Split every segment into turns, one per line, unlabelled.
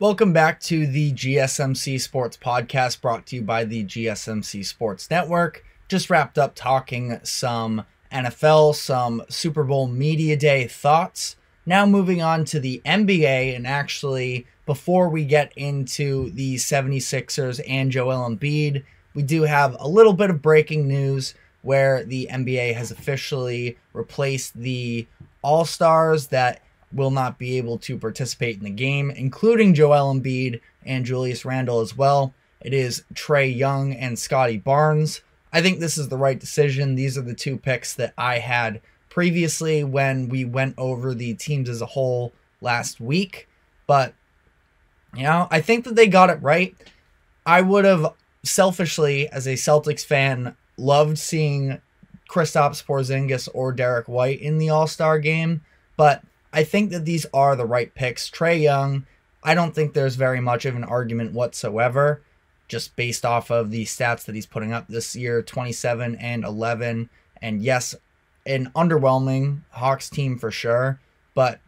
Welcome back to the GSMC Sports Podcast, brought to you by the GSMC Sports Network. Just wrapped up talking some NFL, some Super Bowl Media Day thoughts. Now moving on to the NBA, and actually, before we get into the 76ers and Joel Embiid, we do have a little bit of breaking news where the NBA has officially replaced the All-Stars that will not be able to participate in the game, including Joel Embiid and Julius Randle as well. It is Trae Young and Scotty Barnes. I think this is the right decision. These are the two picks that I had previously when we went over the teams as a whole last week. But, I think that they got it right. I would have selfishly, as a Celtics fan, loved seeing Kristaps Porzingis or Derek White in the All-Star game, but I think that these are the right picks. Trae Young, I don't think there's very much of an argument whatsoever, just based off of the stats that he's putting up this year, 27 and 11. And yes, an underwhelming Hawks team for sure, but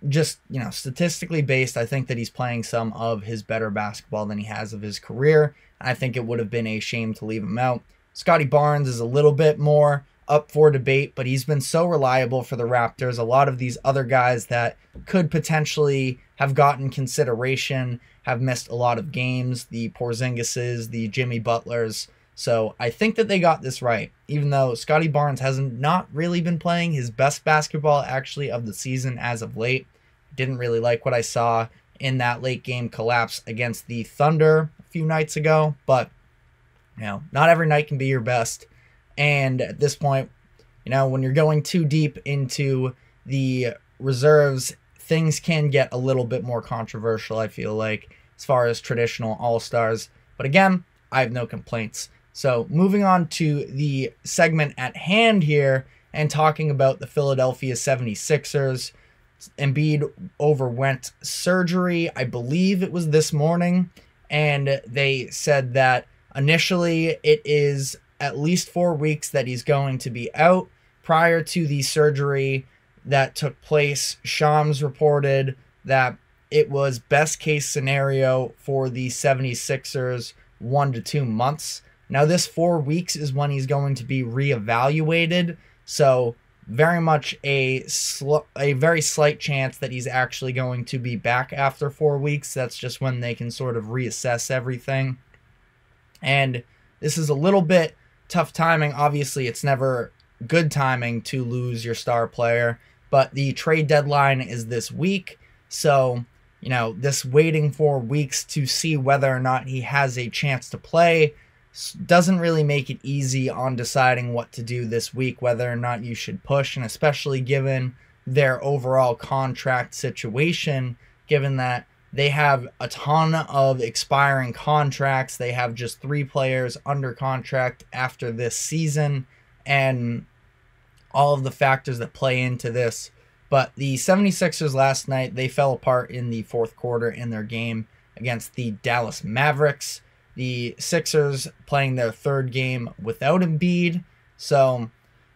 just, statistically based, I think that he's playing some of his better basketball than he has of his career. I think it would have been a shame to leave him out. Scotty Barnes is a little bit more up for debate, but he's been so reliable for the Raptors. A lot of these other guys that could potentially have gotten consideration have missed a lot of games, the Porzingises, the Jimmy Butlers. So I think that they got this right, even though Scotty Barnes hasn't not really been playing his best basketball actually of the season as of late. Didn't really like what I saw in that late game collapse against the Thunder a few nights ago, but not every night can be your best. And at this point, when you're going too deep into the reserves, things can get a little bit more controversial, I feel like, as far as traditional All-Stars. But again, I have no complaints. So moving on to the segment at hand here and talking about the Philadelphia 76ers. Embiid overwent surgery, I believe it was this morning, and they said that initially it is at least 4 weeks that he's going to be out. Prior to the surgery that took place, Shams reported that it was best case scenario for the 76ers 1 to 2 months. Now this 4 weeks is when he's going to be reevaluated, so very much a very slight chance that he's actually going to be back after 4 weeks. That's just when they can sort of reassess everything. And this is a little bit tough timing. Obviously, it's never good timing to lose your star player, but the trade deadline is this week. So, this waiting 4 weeks to see whether or not he has a chance to play doesn't really make it easy on deciding what to do this week, whether or not you should push, and especially given their overall contract situation, given that they have a ton of expiring contracts. They have just 3 players under contract after this season, and all of the factors that play into this. But the 76ers last night, they fell apart in the fourth quarter in their game against the Dallas Mavericks. The Sixers playing their third game without Embiid. So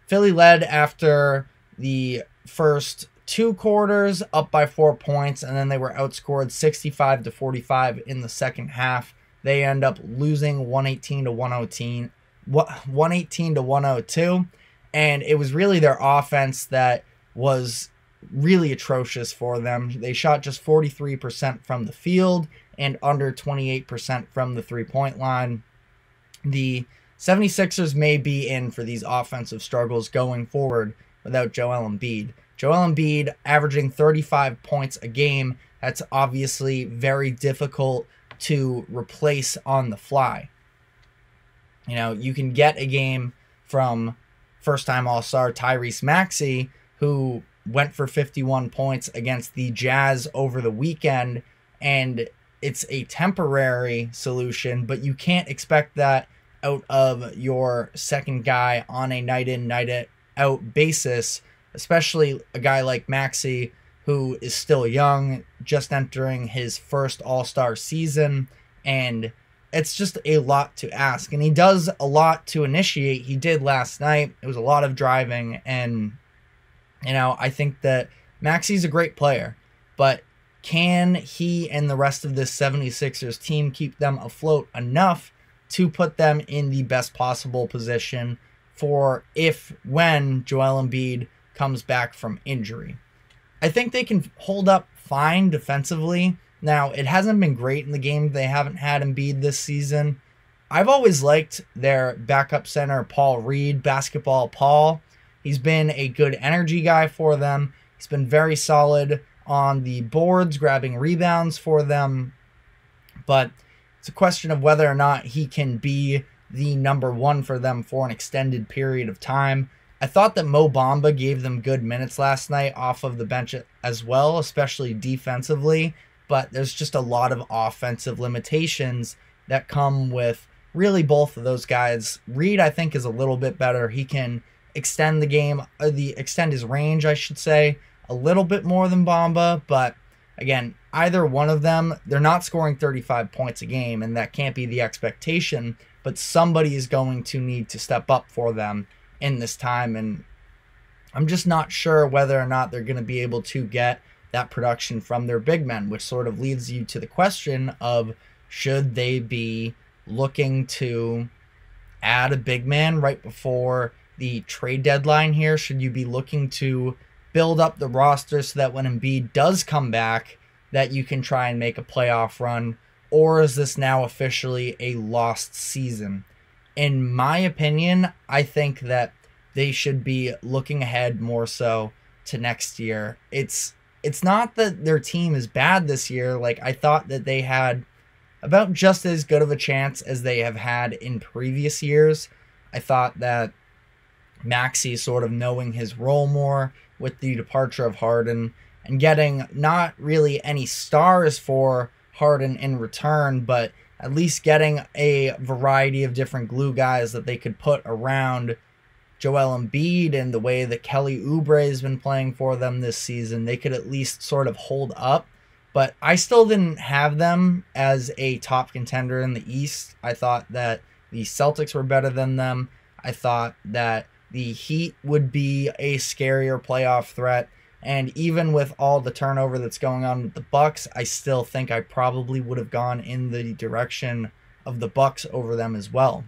Philly led after the first 2 quarters, up by 4 points, and then they were outscored 65-45 in the second half. They end up losing 118-102, and it was really their offense that was really atrocious for them. They shot just 43% from the field and under 28% from the three-point line. The 76ers may be in for these offensive struggles going forward without Joel Embiid. Joel Embiid averaging 35 points a game. That's obviously very difficult to replace on the fly. You can get a game from first-time All-Star Tyrese Maxey, who went for 51 points against the Jazz over the weekend, and it's a temporary solution, but you can't expect that out of your second guy on a night-in, night-out basis, especially a guy like Maxey, who is still young, just entering his first All-Star season, and it's just a lot to ask. And he does a lot to initiate. He did last night. It was a lot of driving, and I think that Maxey's a great player, but Can he and the rest of this 76ers team keep them afloat enough to put them in the best possible position for when Joel Embiid comes back from injury? I think they can hold up fine defensively. Now, it hasn't been great in the game. They haven't had Embiid this season. I've always liked their backup center, Paul Reed, Basketball Paul. He's been a good energy guy for them. He's been very solid on the boards, grabbing rebounds for them. But it's a question of whether or not he can be the number one for them for an extended period of time. I thought that Mo Bamba gave them good minutes last night off of the bench as well, especially defensively. But there's just a lot of offensive limitations that come with really both of those guys. Reed, I think, is a little bit better. He can extend the game, extend his range, I should say, a little bit more than Bamba. But again, either one of them, they're not scoring 35 points a game, and that can't be the expectation. But somebody is going to need to step up for them in this time, and I'm just not sure whether or not they're going to be able to get that production from their big men, which sort of leads you to the question of, should they be looking to add a big man right before the trade deadline here? Should you be looking to build up the roster so that when Embiid does come back, that you can try and make a playoff run? Or is this now officially a lost season? In my opinion, I think that they should be looking ahead more so to next year. It's not that their team is bad this year. Like, I thought that they had about just as good of a chance as they have had in previous years. I thought that Maxey sort of knowing his role more with the departure of Harden and getting not really any stars for Harden in return, but at least getting a variety of different glue guys that they could put around Joel Embiid, and the way that Kelly Oubre has been playing for them this season, they could at least sort of hold up. But I still didn't have them as a top contender in the East. I thought that the Celtics were better than them. I thought that the Heat would be a scarier playoff threat. And even with all the turnover that's going on with the Bucks, I still think I probably would have gone in the direction of the Bucks over them as well.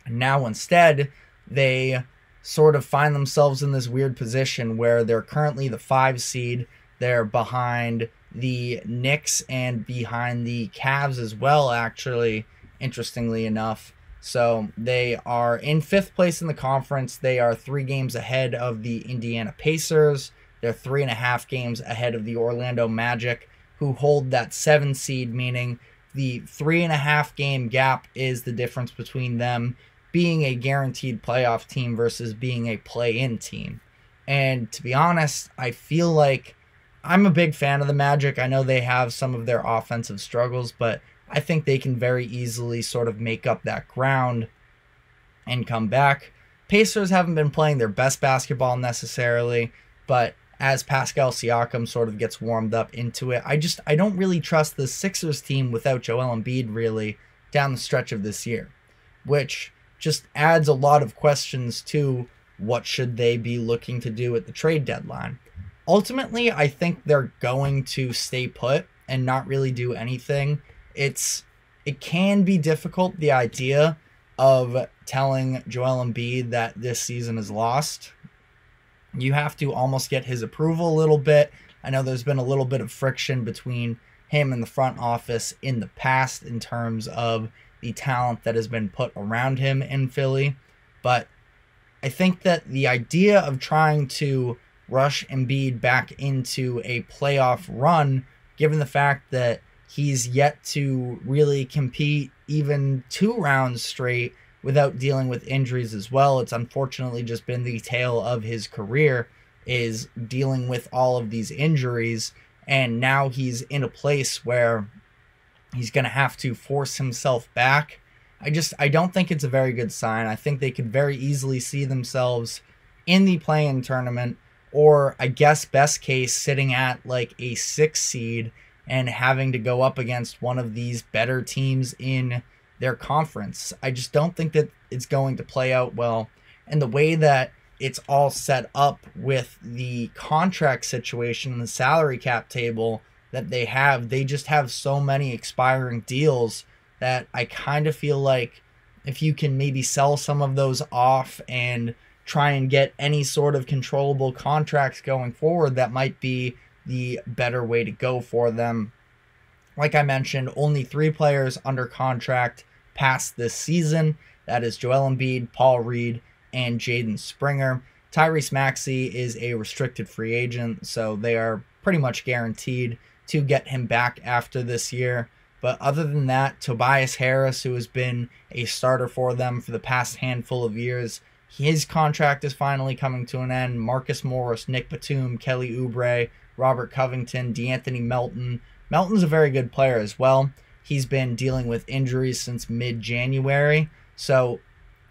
And now instead, they sort of find themselves in this weird position where they're currently the 5 seed. They're behind the Knicks and behind the Cavs as well, actually, interestingly enough. So they are in 5th place in the conference. They are 3 games ahead of the Indiana Pacers. They're 3.5 games ahead of the Orlando Magic, who hold that 7 seed, meaning the 3.5 game gap is the difference between them being a guaranteed playoff team versus being a play-in team. And to be honest, I feel like I'm a big fan of the Magic. I know they have some of their offensive struggles, but I think they can very easily sort of make up that ground and come back. Pacers haven't been playing their best basketball necessarily, but as Pascal Siakam sort of gets warmed up into it, I don't really trust the Sixers team without Joel Embiid really down the stretch of this year, which just adds a lot of questions to what should they be looking to do at the trade deadline. Ultimately, I think they're going to stay put and not really do anything. It can be difficult, the idea of telling Joel Embiid that this season is lost. You have to almost get his approval a little bit. I know there's been a little bit of friction between him and the front office in the past in terms of the talent that has been put around him in Philly. But I think that the idea of trying to rush Embiid back into a playoff run, given the fact that he's yet to really compete even 2 rounds straight without dealing with injuries as well. It's unfortunately just been the tale of his career, is dealing with all of these injuries. And now he's in a place where he's going to have to force himself back. I don't think it's a very good sign. I think they could very easily see themselves in the play-in tournament, or I guess best case sitting at like a 6 seed and having to go up against one of these better teams in their conference. I just don't think that it's going to play out well. And the way that it's all set up with the contract situation and the salary cap table, that they have. They just have so many expiring deals that I kind of feel like if you can maybe sell some of those off and try and get any sort of controllable contracts going forward, that might be the better way to go for them. Like I mentioned, only 3 players under contract past this season. That is Joel Embiid, Paul Reed, and Jaden Springer. Tyrese Maxey is a restricted free agent, so they are pretty much guaranteed to get him back after this year. But other than that, Tobias Harris, who has been a starter for them for the past handful of years, his contract is finally coming to an end. Marcus Morris, Nick Batum, Kelly Oubre, Robert Covington, DeAnthony Melton. Melton's a very good player as well. He's been dealing with injuries since mid-January, so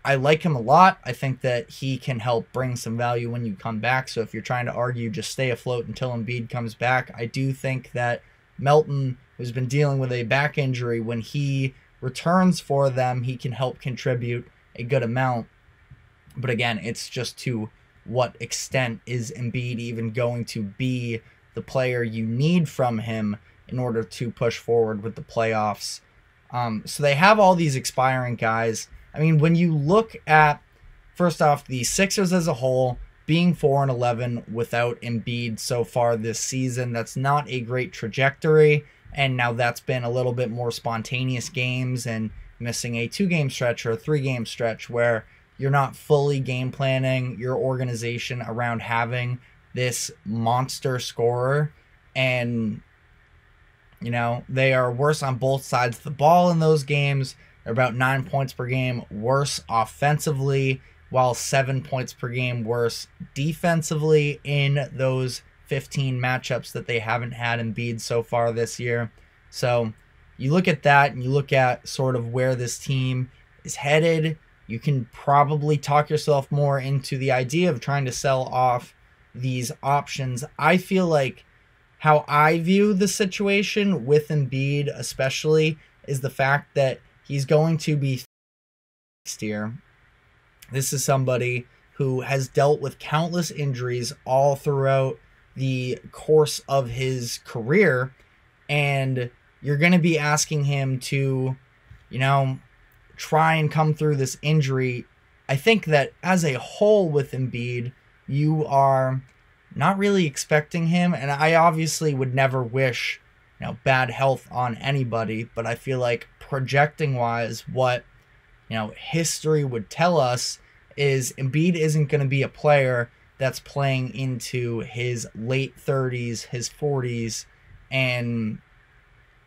I like him a lot. I think that he can help bring some value when you come back. So if you're trying to argue just stay afloat until Embiid comes back, I do think that Melton, who's been dealing with a back injury, when he returns for them, he can help contribute a good amount. But again, it's just to what extent is Embiid even going to be the player you need from him in order to push forward with the playoffs. So they have all these expiring guys. I mean, when you look at, first off, the Sixers as a whole, being 4-11 without Embiid so far this season, that's not a great trajectory. And now that's been a little bit more spontaneous games and missing a 2-game stretch or a 3-game stretch where you're not fully game planning your organization around having this monster scorer. And, you know, they are worse on both sides of the ball in those games. They're about 9 points per game worse offensively, while 7 points per game worse defensively in those 15 matchups that they haven't had Embiid so far this year. So you look at that and you look at sort of where this team is headed. You can probably talk yourself more into the idea of trying to sell off these options. I feel like how I view the situation with Embiid especially is the fact that he's going to be next year. This is somebody who has dealt with countless injuries all throughout the course of his career, and you're going to be asking him to, you know, try and come through this injury. I think that as a whole with Embiid, you are not really expecting him, and I obviously would never wish, you know, bad health on anybody, but I feel like projecting wise, what, you know, history would tell us is Embiid isn't going to be a player that's playing into his late 30s, his 40s, and,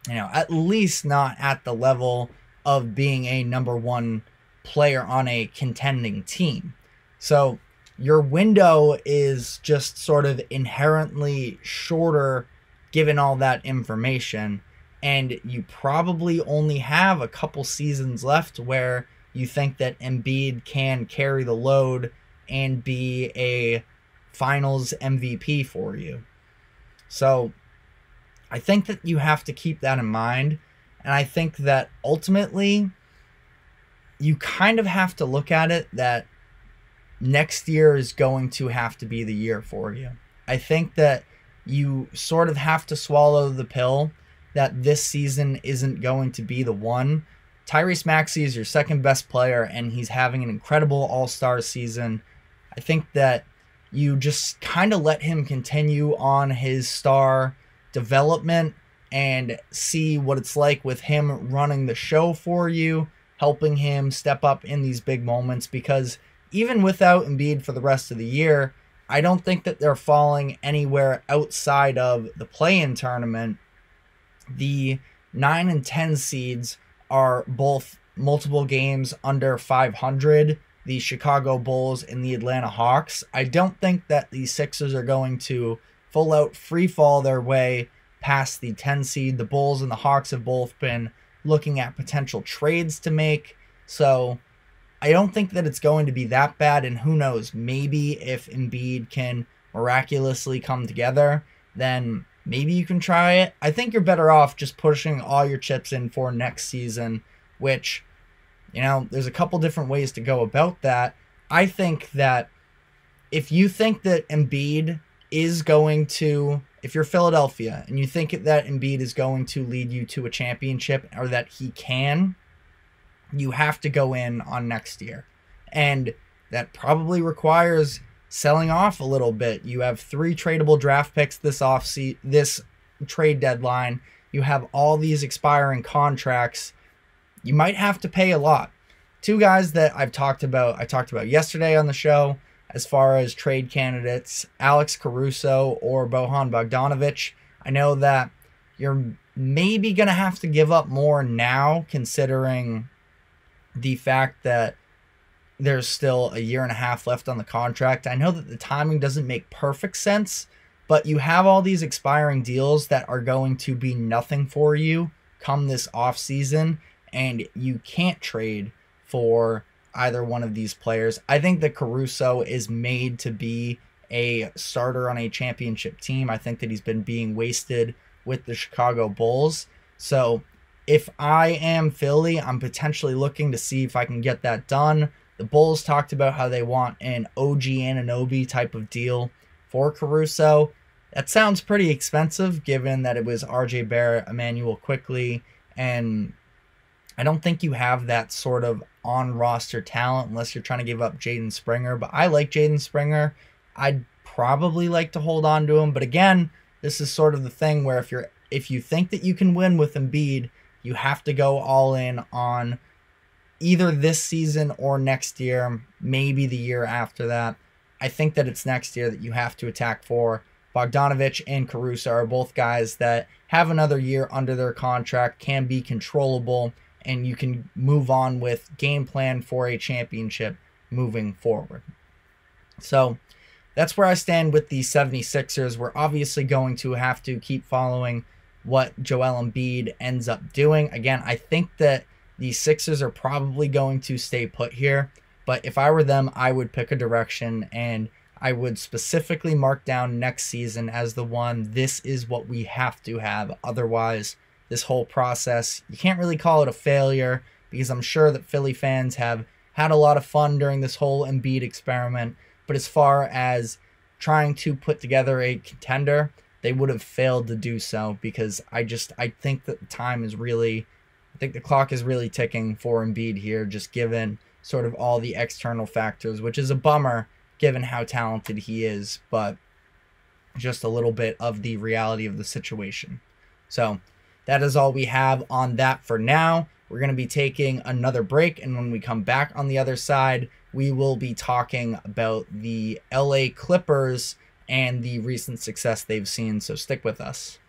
you know, at least not at the level of being a number 1 player on a contending team. So your window is just sort of inherently shorter given all that information, and you probably only have a couple seasons left where you think that Embiid can carry the load and be a finals MVP for you. So I think that you have to keep that in mind, and I think that ultimately you kind of have to look at it that next year is going to have to be the year for you. I think that you sort of have to swallow the pill that this season isn't going to be the one. Tyrese Maxey is your second best player, and he's having an incredible all-star season. I think that you just kind of let him continue on his star development and see what it's like with him running the show for you, helping him step up in these big moments, because even without Embiid for the rest of the year, I don't think that they're falling anywhere outside of the play-in tournament. The 9 and 10 seeds are both multiple games under 500, the Chicago Bulls and the Atlanta Hawks. I don't think that the Sixers are going to full out free fall their way past the 10 seed. The Bulls and the Hawks have both been looking at potential trades to make. So I don't think that it's going to be that bad. And who knows, maybe if Embiid can miraculously come together, then maybe you can try it. I think you're better off just pushing all your chips in for next season, which, you know, there's a couple different ways to go about that. I think that if you think that Embiid is going to if you're Philadelphia and you think that Embiid is going to lead you to a championship, or that he can, you have to go in on next year. And that probably requires selling off a little bit. You have 3 tradable draft picks this trade deadline. You have all these expiring contracts. You might have to pay a lot. 2 guys that I talked about yesterday on the show as far as trade candidates, Alex Caruso or Bojan Bogdanovic. I know that you're maybe going to have to give up more now, considering the fact that there's still a year and a half left on the contract. I know that the timing doesn't make perfect sense, but you have all these expiring deals that are going to be nothing for you come this offseason, and you can't trade for either one of these players. I think that Caruso is made to be a starter on a championship team. I think that he's been being wasted with the Chicago Bulls. So if I am Philly, I'm potentially looking to see if I can get that done. The Bulls talked about how they want an OG Anunoby type of deal for Caruso. That sounds pretty expensive given that it was RJ Barrett, Emmanuel Quickley, and I don't think you have that sort of on-roster talent unless you're trying to give up Jaden Springer. But I like Jaden Springer. I'd probably like to hold on to him. But again, this is sort of the thing where if you think that you can win with Embiid, you have to go all in on either this season or next year, maybe the year after that. I think that it's next year that you have to attack for. Bogdanovic and Caruso are both guys that have another year under their contract, can be controllable, and you can move on with game plan for a championship moving forward. So that's where I stand with the 76ers. We're obviously going to have to keep following what Joel Embiid ends up doing. Again, I think that the Sixers are probably going to stay put here, but if I were them, I would pick a direction, and I would specifically mark down next season as the one. This is what we have to have. Otherwise, this whole process, you can't really call it a failure, because I'm sure that Philly fans have had a lot of fun during this whole Embiid experiment. But as far as trying to put together a contender, they would have failed to do so, because I think that the clock is really ticking for Embiid here, just given sort of all the external factors, which is a bummer given how talented he is, but just a little bit of the reality of the situation. So that is all we have on that for now. We're going to be taking another break, and when we come back on the other side, we will be talking about the LA Clippers and the recent success they've seen, so stick with us.